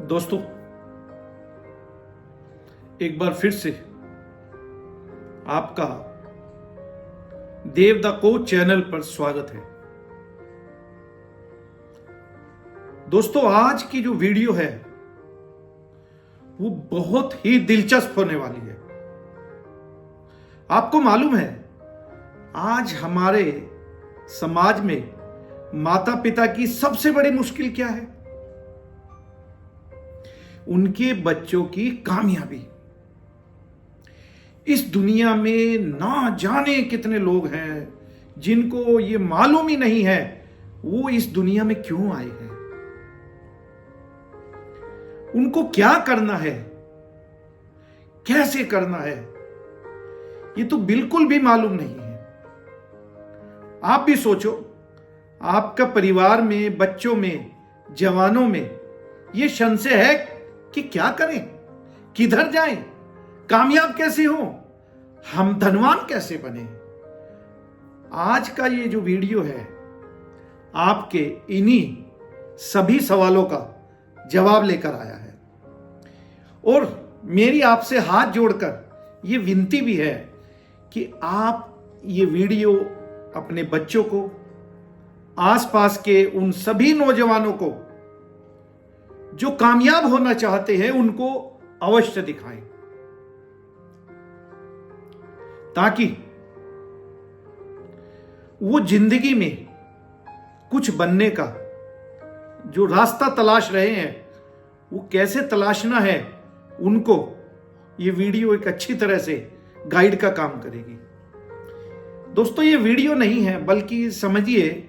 दोस्तों, एक बार फिर से आपका देव द कोच चैनल पर स्वागत है। दोस्तों, आज की जो वीडियो है वो बहुत ही दिलचस्प होने वाली है। आपको मालूम है, आज हमारे समाज में माता पिता की सबसे बड़ी मुश्किल क्या है? उनके बच्चों की कामयाबी। इस दुनिया में ना जाने कितने लोग हैं जिनको ये मालूम ही नहीं है वो इस दुनिया में क्यों आए हैं, उनको क्या करना है, कैसे करना है, ये तो बिल्कुल भी मालूम नहीं है। आप भी सोचो, आपका परिवार में, बच्चों में, जवानों में ये संशय है कि क्या करें, किधर जाएं, कामयाब कैसे हो, हम धनवान कैसे बने। आज का ये जो वीडियो है आपके इन्हीं सभी सवालों का जवाब लेकर आया है। और मेरी आपसे हाथ जोड़कर ये विनती भी है कि आप ये वीडियो अपने बच्चों को, आसपास के उन सभी नौजवानों को जो कामयाब होना चाहते हैं उनको अवश्य दिखाएं, ताकि वो जिंदगी में कुछ बनने का जो रास्ता तलाश रहे हैं वो कैसे तलाशना है, उनको ये वीडियो एक अच्छी तरह से गाइड का काम करेगी। दोस्तों, ये वीडियो नहीं है, बल्कि समझिए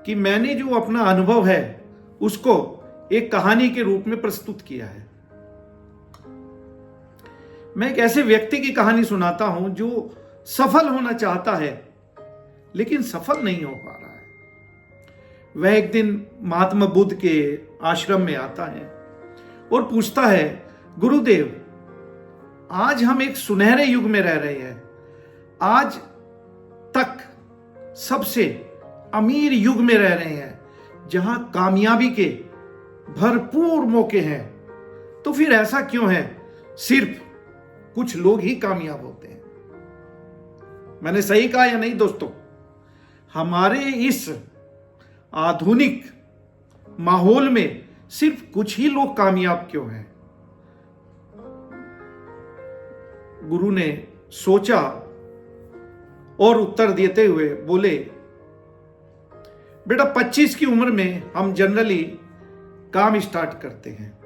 कि मैंने जो अपना अनुभव है उसको एक कहानी के रूप में प्रस्तुत किया है। मैं एक ऐसे व्यक्ति की कहानी सुनाता हूं जो सफल होना चाहता है लेकिन सफल नहीं हो पा रहा है। वह एक दिन महात्मा बुद्ध के आश्रम में आता है और पूछता है, गुरुदेव, आज हम एक सुनहरे युग में रह रहे हैं। आज तक सबसे अमीर युग में रह रहे हैं जहां कामयाबी के भरपूर मौके हैं। तो फिर ऐसा क्यों है सिर्फ कुछ लोग ही कामयाब होते हैं? मैंने सही कहा या नहीं दोस्तों? हमारे इस आधुनिक माहौल में सिर्फ कुछ ही लोग कामयाब क्यों हैं? गुरु ने सोचा और उत्तर देते हुए बोले, बेटा, 25 की उम्र में हम जनरली काम स्टार्ट करते हैं,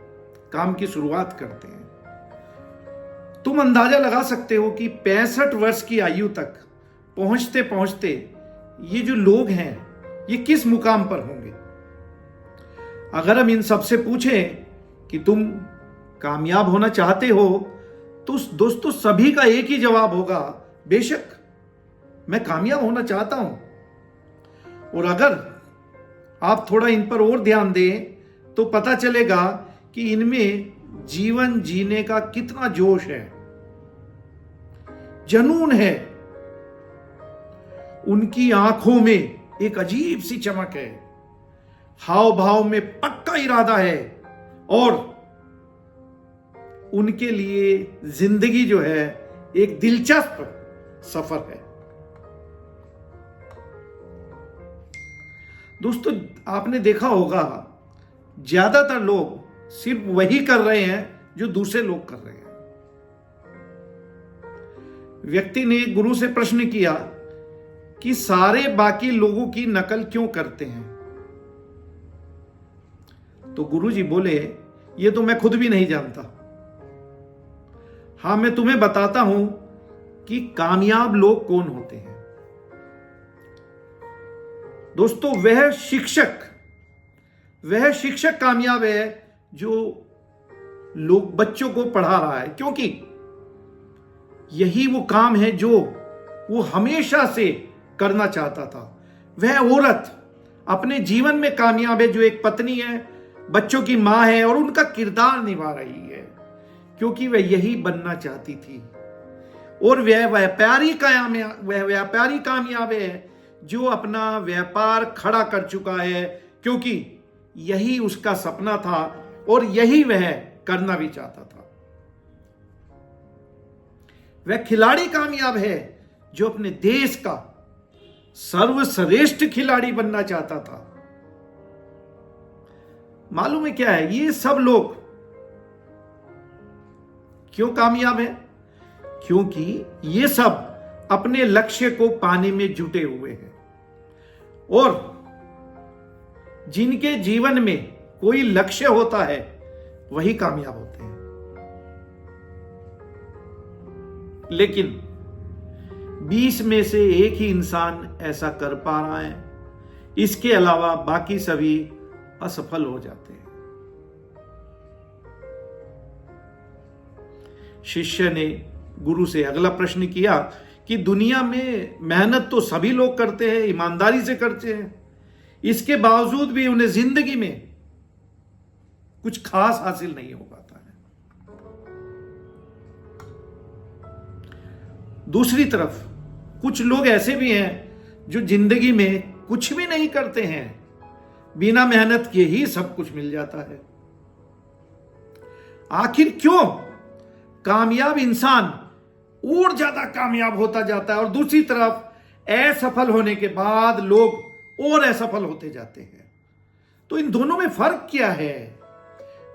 काम की शुरुआत करते हैं। तुम अंदाजा लगा सकते हो कि 65 वर्ष की आयु तक पहुंचते पहुंचते ये जो लोग हैं ये किस मुकाम पर होंगे। अगर हम इन सबसे पूछें कि तुम कामयाब होना चाहते हो, तो दोस्तों सभी का एक ही जवाब होगा, बेशक मैं कामयाब होना चाहता हूं। और अगर आप थोड़ा इन पर और ध्यान दें तो पता चलेगा कि इनमें जीवन जीने का कितना जोश है, जुनून है। उनकी आंखों में एक अजीब सी चमक है, हाव भाव में पक्का इरादा है और उनके लिए जिंदगी जो है एक दिलचस्प सफर है। दोस्तों, आपने देखा होगा ज्यादातर लोग सिर्फ वही कर रहे हैं जो दूसरे लोग कर रहे हैं। व्यक्ति ने गुरु से प्रश्न किया कि सारे बाकी लोगों की नकल क्यों करते हैं? तो गुरु जी बोले, ये तो मैं खुद भी नहीं जानता। हां, मैं तुम्हें बताता हूं कि कामयाब लोग कौन होते हैं। दोस्तों, वह शिक्षक कामयाब है जो लोग बच्चों को पढ़ा रहा है, क्योंकि यही वो काम है जो वो हमेशा से करना चाहता था। वह औरत अपने जीवन में कामयाब है जो एक पत्नी है, बच्चों की मां है और उनका किरदार निभा रही है, क्योंकि वह यही बनना चाहती थी। और वह व्यापारी कामयाब है जो अपना व्यापार खड़ा कर चुका है, क्योंकि यही उसका सपना था और यही वह करना भी चाहता था। वह खिलाड़ी कामयाब है जो अपने देश का सर्वश्रेष्ठ खिलाड़ी बनना चाहता था। मालूम है क्या है, ये सब लोग क्यों कामयाब है? क्योंकि ये सब अपने लक्ष्य को पाने में जुटे हुए हैं, और जिनके जीवन में कोई लक्ष्य होता है वही कामयाब होते हैं। लेकिन 20 में से एक ही इंसान ऐसा कर पा रहा है, इसके अलावा बाकी सभी असफल हो जाते हैं। शिष्य ने गुरु से अगला प्रश्न किया कि दुनिया में मेहनत तो सभी लोग करते हैं, ईमानदारी से करते हैं, इसके बावजूद भी उन्हें जिंदगी में कुछ खास हासिल नहीं हो पाता है। दूसरी तरफ कुछ लोग ऐसे भी हैं जो जिंदगी में कुछ भी नहीं करते हैं, बिना मेहनत के ही सब कुछ मिल जाता है। आखिर क्यों कामयाब इंसान और ज्यादा कामयाब होता जाता है और दूसरी तरफ असफल होने के बाद लोग और असफल होते जाते हैं? तो इन दोनों में फर्क क्या है?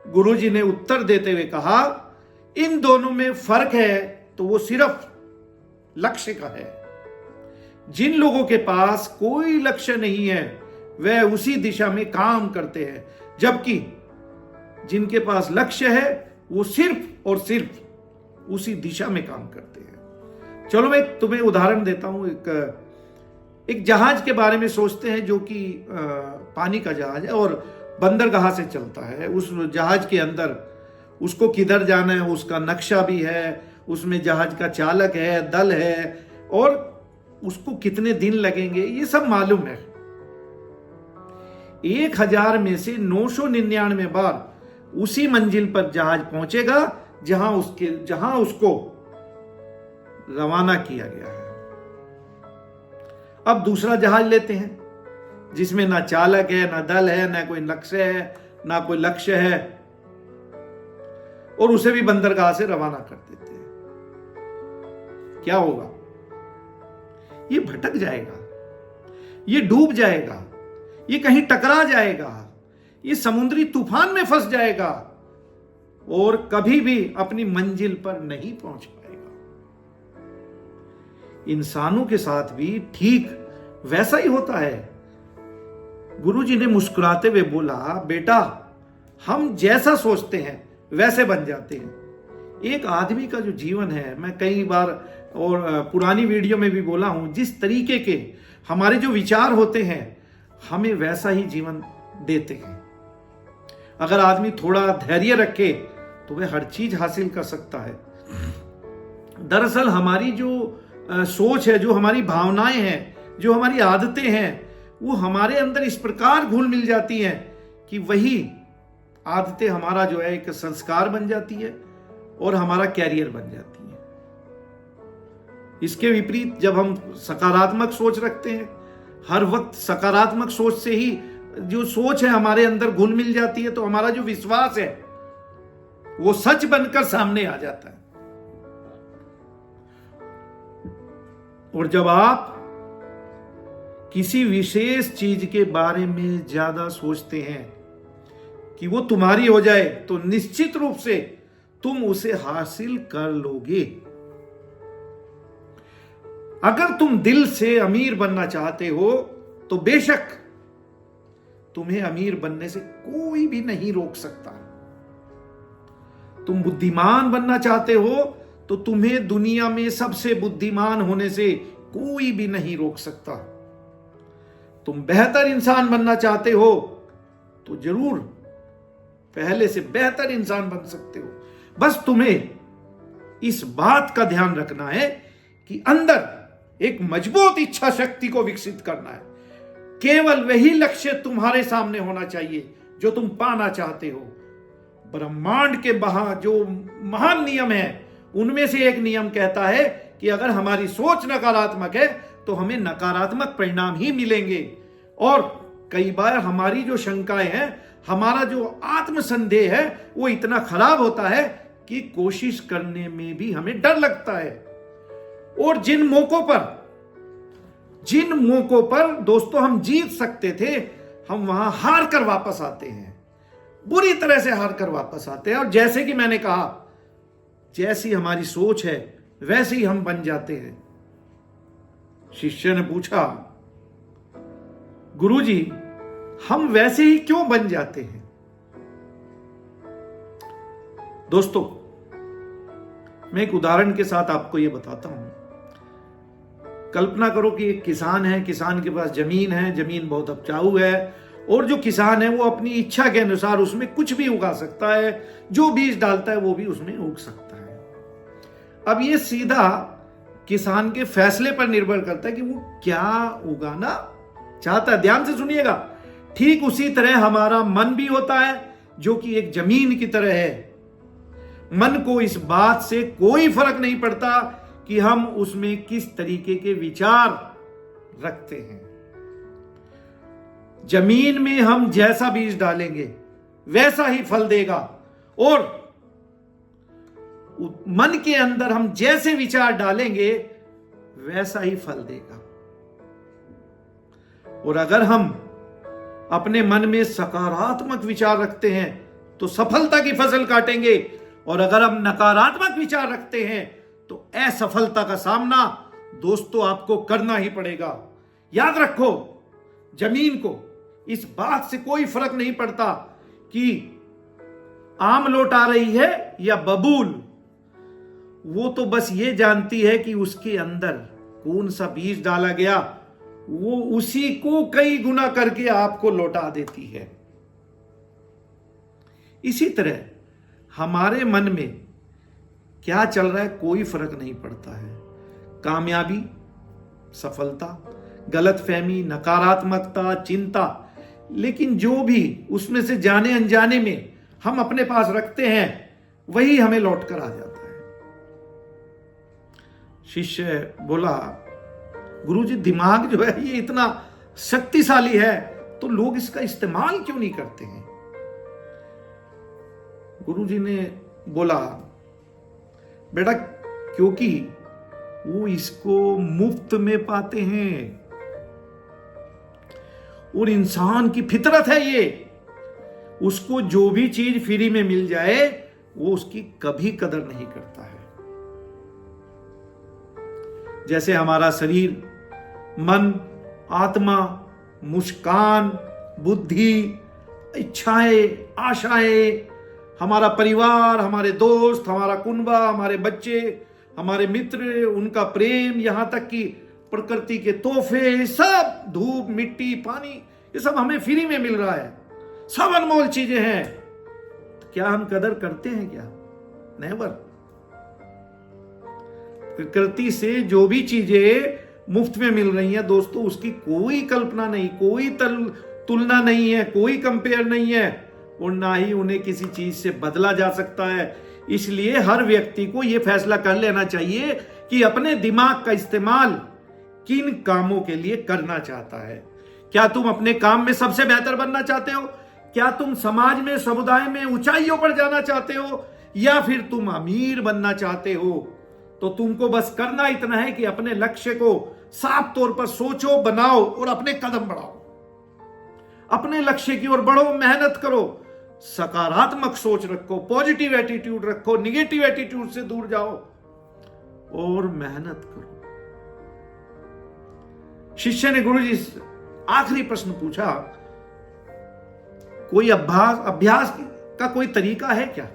गुरुजी ने उत्तर देते हुए कहा, इन दोनों में फर्क है तो वो सिर्फ लक्ष्य का है। जिन लोगों के पास कोई लक्ष्य नहीं है वह उसी दिशा में काम करते हैं, जबकि जिनके पास लक्ष्य है वो सिर्फ और सिर्फ उसी दिशा में काम करते हैं। चलो मैं तुम्हें उदाहरण देता हूं। एक जहाज के बारे में सोचते हैं जो कि पानी का जहाज है और बंदरगाह से चलता है। उस जहाज के अंदर उसको किधर जाना है उसका नक्शा भी है, उसमें जहाज का चालक है, दल है, और उसको कितने दिन लगेंगे ये सब मालूम है। 1000 में से 999 बार उसी मंजिल पर जहाज पहुंचेगा जहां उसको रवाना किया गया है। अब दूसरा जहाज लेते हैं जिसमें ना चालक है, ना दल है, ना कोई लक्ष्य है, ना कोई लक्ष्य है, और उसे भी बंदरगाह से रवाना कर देते हैं। क्या होगा? ये भटक जाएगा, ये डूब जाएगा, ये कहीं टकरा जाएगा, ये समुद्री तूफान में फंस जाएगा और कभी भी अपनी मंजिल पर नहीं पहुंच पाएगा। इंसानों के साथ भी ठीक वैसा ही होता है। गुरुजी ने मुस्कुराते हुए बोला, बेटा हम जैसा सोचते हैं वैसे बन जाते हैं। एक आदमी का जो जीवन है, मैं कई बार और पुरानी वीडियो में भी बोला हूं, जिस तरीके के हमारे जो विचार होते हैं हमें वैसा ही जीवन देते हैं। अगर आदमी थोड़ा धैर्य रखे तो वह हर चीज हासिल कर सकता है। दरअसल हमारी जो सोच है, जो हमारी भावनाएं हैं, जो हमारी आदतें हैं, वो हमारे अंदर इस प्रकार घुल मिल जाती हैं कि वही आदतें हमारा जो है एक संस्कार बन जाती है और हमारा कैरियर बन जाती है। इसके विपरीत जब हम सकारात्मक सोच रखते हैं, हर वक्त सकारात्मक सोच से ही जो सोच है हमारे अंदर घुल मिल जाती है, तो हमारा जो विश्वास है वो सच बनकर सामने आ जाता है। और जब आप किसी विशेष चीज के बारे में ज्यादा सोचते हैं कि वो तुम्हारी हो जाए, तो निश्चित रूप से तुम उसे हासिल कर लोगे। अगर तुम दिल से अमीर बनना चाहते हो तो बेशक तुम्हें अमीर बनने से कोई भी नहीं रोक सकता। तुम बुद्धिमान बनना चाहते हो तो तुम्हें दुनिया में सबसे बुद्धिमान होने से कोई भी नहीं रोक सकता। तुम बेहतर इंसान बनना चाहते हो तो जरूर पहले से बेहतर इंसान बन सकते हो। बस तुम्हें इस बात का ध्यान रखना है कि अंदर एक मजबूत इच्छा शक्ति को विकसित करना है। केवल वही लक्ष्य तुम्हारे सामने होना चाहिए जो तुम पाना चाहते हो। ब्रह्मांड के बाहर जो महान नियम है उनमें से एक नियम कहता है कि अगर हमारी सोच नकारात्मक है तो हमें नकारात्मक परिणाम ही मिलेंगे। और कई बार हमारी जो शंकाएं हैं हमारा जो आत्मसंदेह है वो इतना खराब होता है कि कोशिश करने में भी हमें डर लगता है। और जिन मौकों पर दोस्तों हम जीत सकते थे, हम वहां हार कर वापस आते हैं, बुरी तरह से हार कर वापस आते हैं। और जैसे कि मैंने कहा, जैसी हमारी सोच है वैसे ही हम बन जाते हैं। शिष्य ने पूछा, गुरुजी, हम वैसे ही क्यों बन जाते हैं? दोस्तों, मैं एक उदाहरण के साथ आपको यह बताता हूं। कल्पना करो कि एक किसान है, किसान के पास जमीन है, जमीन बहुत उपजाऊ है, और जो किसान है वो अपनी इच्छा के अनुसार उसमें कुछ भी उगा सकता है, जो बीज डालता है वो भी उसमें उग सकता है। अब ये सीधा किसान के फैसले पर निर्भर करता है कि वो क्या उगाना चाहता है। ध्यान से सुनिएगा। ठीक उसी तरह हमारा मन भी होता है, जो कि एक जमीन की तरह है। मन को इस बात से कोई फर्क नहीं पड़ता कि हम उसमें किस तरीके के विचार रखते हैं। जमीन में हम जैसा बीज डालेंगे वैसा ही फल देगा, और मन के अंदर हम जैसे विचार डालेंगे वैसा ही फल देगा। और अगर हम अपने मन में सकारात्मक विचार रखते हैं तो सफलता की फसल काटेंगे, और अगर हम नकारात्मक विचार रखते हैं तो असफलता का सामना दोस्तों आपको करना ही पड़ेगा। याद रखो, जमीन को इस बात से कोई फर्क नहीं पड़ता कि आम लौट आ रही है या बबूल। वो तो बस ये जानती है कि उसके अंदर कौन सा बीज डाला गया, वो उसी को कई गुना करके आपको लौटा देती है। इसी तरह हमारे मन में क्या चल रहा है कोई फर्क नहीं पड़ता है। कामयाबी, सफलता, गलतफहमी, नकारात्मकता, चिंता, लेकिन जो भी उसमें से जाने अनजाने में हम अपने पास रखते हैं वही हमें लौट कर आ जाता है। शिष्य बोला, गुरुजी, दिमाग जो है ये इतना शक्तिशाली है, तो लोग इसका इस्तेमाल क्यों नहीं करते हैं? गुरुजी ने बोला, बेटा, क्योंकि वो इसको मुफ्त में पाते हैं, और इंसान की फितरत है ये, उसको जो भी चीज फ्री में मिल जाए वो उसकी कभी कदर नहीं करता है। जैसे हमारा शरीर, मन, आत्मा, मुस्कान, बुद्धि, इच्छाएं, आशाएं, हमारा परिवार, हमारे दोस्त, हमारा कुनबा, हमारे बच्चे, हमारे मित्र, उनका प्रेम, यहां तक कि प्रकृति के तोहफे, सब धूप, मिट्टी, पानी, ये सब हमें फ्री में मिल रहा है, सब अनमोल चीजें हैं। क्या हम कदर करते हैं? क्या? नेवर। प्रकृति से जो भी चीजें मुफ्त में मिल रही हैं दोस्तों, उसकी कोई कल्पना नहीं, कोई तुलना नहीं है, कोई कंपेयर नहीं है, और ना ही उन्हें किसी चीज से बदला जा सकता है। इसलिए हर व्यक्ति को यह फैसला कर लेना चाहिए कि अपने दिमाग का इस्तेमाल किन कामों के लिए करना चाहता है। क्या तुम अपने काम में सबसे बेहतर बनना चाहते हो? क्या तुम समाज में, समुदाय में ऊंचाइयों पर जाना चाहते हो, या फिर तुम अमीर बनना चाहते हो? तो तुमको बस करना इतना है कि अपने लक्ष्य को साफ तौर पर सोचो, बनाओ और अपने कदम बढ़ाओ। अपने लक्ष्य की ओर बढ़ो, मेहनत करो, सकारात्मक सोच रखो, पॉजिटिव एटीट्यूड रखो, निगेटिव एटीट्यूड से दूर जाओ और मेहनत करो। शिष्य ने गुरुजी से आखिरी प्रश्न पूछा, कोई अभ्यास का कोई तरीका है क्या,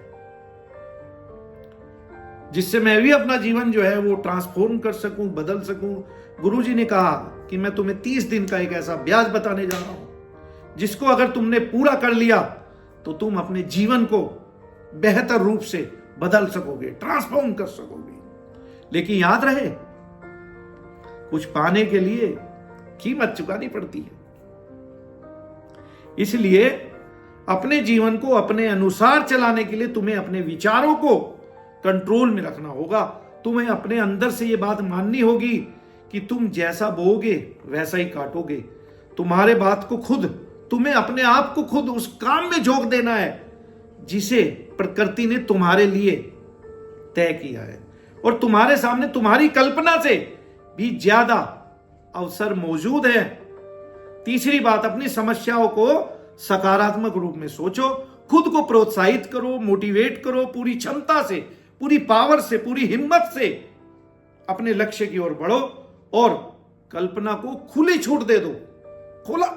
जिससे मैं भी अपना जीवन जो है वो ट्रांसफॉर्म कर सकूं, बदल सकूं? गुरुजी ने कहा कि मैं तुम्हें 30 दिन का एक ऐसा अभ्यास बताने जा रहा हूं, जिसको अगर तुमने पूरा कर लिया तो तुम अपने जीवन को बेहतर रूप से बदल सकोगे, ट्रांसफॉर्म कर सकोगे। लेकिन याद रहे, कुछ पाने के लिए कीमत चुकानी पड़ती है। इसलिए अपने जीवन को अपने अनुसार चलाने के लिए तुम्हें अपने विचारों को कंट्रोल में रखना होगा। तुम्हें अपने अंदर से यह बात माननी होगी कि तुम जैसा बोओगे वैसा ही काटोगे। तुम्हारे बात को खुद तुम्हें अपने आप को खुद उस काम में झोंक देना है जिसे प्रकृति ने तुम्हारे लिए तय किया है, और तुम्हारे सामने तुम्हारी कल्पना से भी ज्यादा अवसर मौजूद है। तीसरी बात, अपनी समस्याओं को सकारात्मक रूप में सोचो, खुद को प्रोत्साहित करो, मोटिवेट करो, पूरी क्षमता से, पूरी पावर से, पूरी हिम्मत से अपने लक्ष्य की ओर बढ़ो और कल्पना को खुली छूट दे दो, खोला।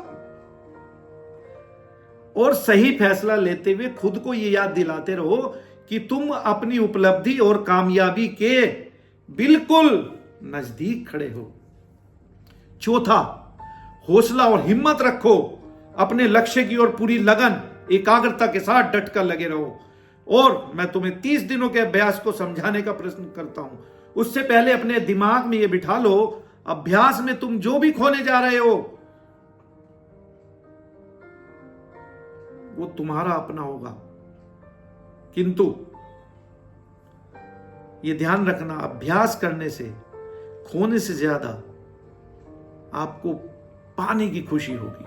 और सही फैसला लेते हुए खुद को यह याद दिलाते रहो कि तुम अपनी उपलब्धि और कामयाबी के बिल्कुल नजदीक खड़े हो। चौथा, हौसला और हिम्मत रखो, अपने लक्ष्य की ओर पूरी लगन, एकाग्रता के साथ डटकर लगे रहो। और मैं तुम्हें 30 दिनों के अभ्यास को समझाने का प्रश्न करता हूं, उससे पहले अपने दिमाग में यह बिठा लो, अभ्यास में तुम जो भी खोने जा रहे हो वो तुम्हारा अपना होगा, किंतु यह ध्यान रखना, अभ्यास करने से, खोने से ज्यादा आपको पाने की खुशी होगी।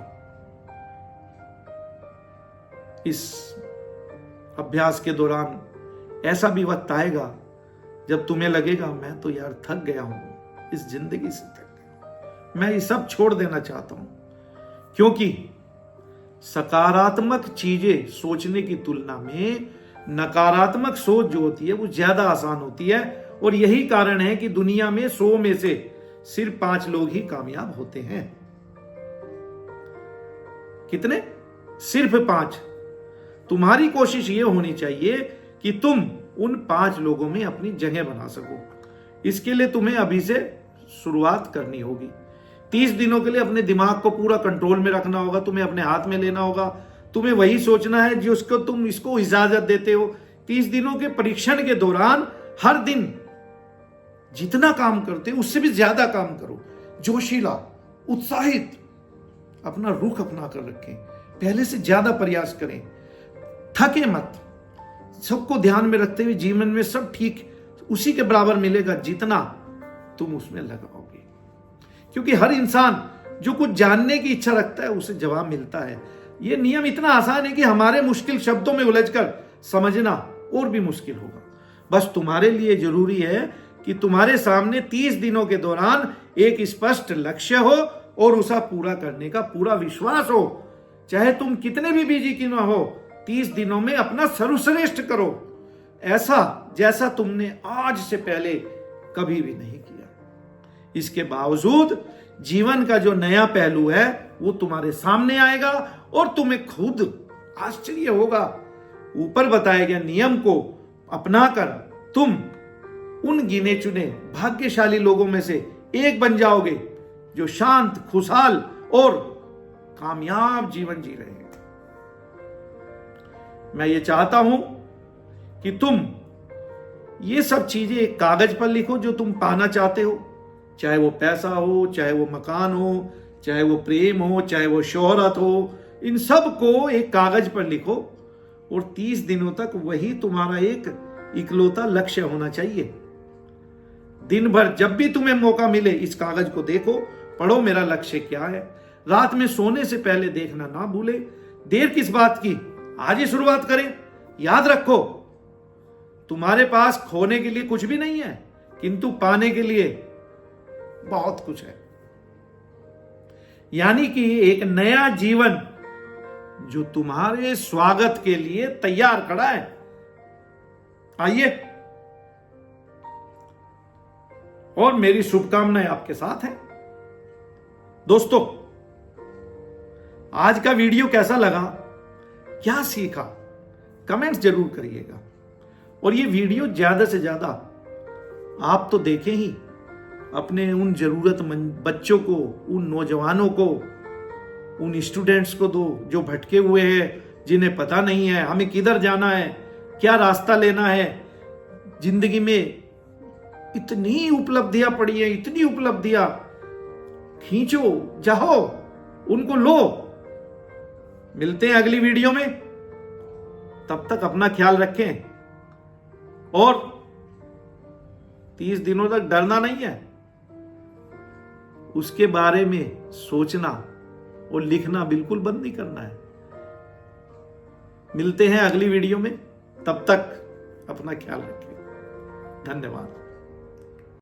इस अभ्यास के दौरान ऐसा भी वक्त आएगा जब तुम्हें लगेगा मैं तो यार थक गया हूं, इस जिंदगी से थक गया, मैं ये सब छोड़ देना चाहता हूं। क्योंकि सकारात्मक चीजें सोचने की तुलना में नकारात्मक सोच जो होती है वो ज्यादा आसान होती है, और यही कारण है कि दुनिया में 100 में से सिर्फ 5 लोग ही कामयाब होते हैं। कितने? सिर्फ 5। तुम्हारी कोशिश यह होनी चाहिए कि तुम उन 5 लोगों में अपनी जगह बना सको। इसके लिए तुम्हें अभी से शुरुआत करनी होगी। 30 दिनों के लिए अपने दिमाग को पूरा कंट्रोल में रखना होगा, तुम्हें अपने हाथ में लेना होगा, तुम्हें वही सोचना है जिसको तुम इसको इजाजत देते हो। 30 दिनों के परीक्षण के दौरान हर दिन जितना काम करते हो उससे भी ज्यादा काम करो, जोशीला, उत्साहित अपना रुख अपना कर रखें, पहले से ज्यादा प्रयास करें, थके मत। सबको ध्यान में रखते हुए जीवन में सब ठीक उसी के बराबर मिलेगा जितना तुम उसमें लगाओगे। क्योंकि हर इंसान जो कुछ जानने की इच्छा रखता है उसे जवाब मिलता है। यह नियम इतना आसान है कि हमारे मुश्किल शब्दों में उलझकर समझना और भी मुश्किल होगा। बस तुम्हारे लिए जरूरी है कि तुम्हारे सामने 30 दिनों के दौरान एक स्पष्ट लक्ष्य हो और उसे पूरा करने का पूरा विश्वास हो। चाहे तुम कितने भी बिजी क्यों ना हो, 30 दिनों में अपना सर्वश्रेष्ठ करो, ऐसा जैसा तुमने आज से पहले कभी भी नहीं किया। इसके बावजूद जीवन का जो नया पहलू है वो तुम्हारे सामने आएगा और तुम्हें खुद आश्चर्य होगा। ऊपर बताए गए नियम को अपनाकर तुम उन गिने चुने भाग्यशाली लोगों में से एक बन जाओगे जो शांत, खुशहाल और कामयाब जीवन जी रहे हैं। मैं ये चाहता हूं कि तुम ये सब चीजें एक कागज पर लिखो जो तुम पाना चाहते हो, चाहे वो पैसा हो, चाहे वो मकान हो, चाहे वो प्रेम हो, चाहे वो शोहरत हो, इन सब को एक कागज पर लिखो और 30 दिनों तक वही तुम्हारा एक इकलौता लक्ष्य होना चाहिए। दिन भर जब भी तुम्हें मौका मिले इस कागज को देखो, पढ़ो मेरा लक्ष्य क्या है। रात में सोने से पहले देखना ना भूले। देर किस बात की, आज ही शुरुआत करें। याद रखो, तुम्हारे पास खोने के लिए कुछ भी नहीं है, किंतु पाने के लिए बहुत कुछ है। यानी कि एक नया जीवन जो तुम्हारे स्वागत के लिए तैयार खड़ा है। आइए, और मेरी शुभकामनाएं आपके साथ हैं। दोस्तों, आज का वीडियो कैसा लगा, क्या सीखा, कमेंट्स जरूर करिएगा। और ये वीडियो ज्यादा से ज्यादा आप तो देखें ही, अपने उन जरूरतमंद बच्चों को, उन नौजवानों को, उन स्टूडेंट्स को दो जो भटके हुए हैं, जिन्हें पता नहीं है हमें किधर जाना है, क्या रास्ता लेना है। जिंदगी में इतनी उपलब्धियां पड़ी हैं, इतनी उपलब्धियां, खींचो, जाओ, उनको लो। मिलते हैं अगली वीडियो में, तब तक अपना ख्याल रखें और 30 दिनों तक डरना नहीं है, उसके बारे में सोचना और लिखना बिल्कुल बंद नहीं करना है। मिलते हैं अगली वीडियो में, तब तक अपना ख्याल रखिए। धन्यवाद।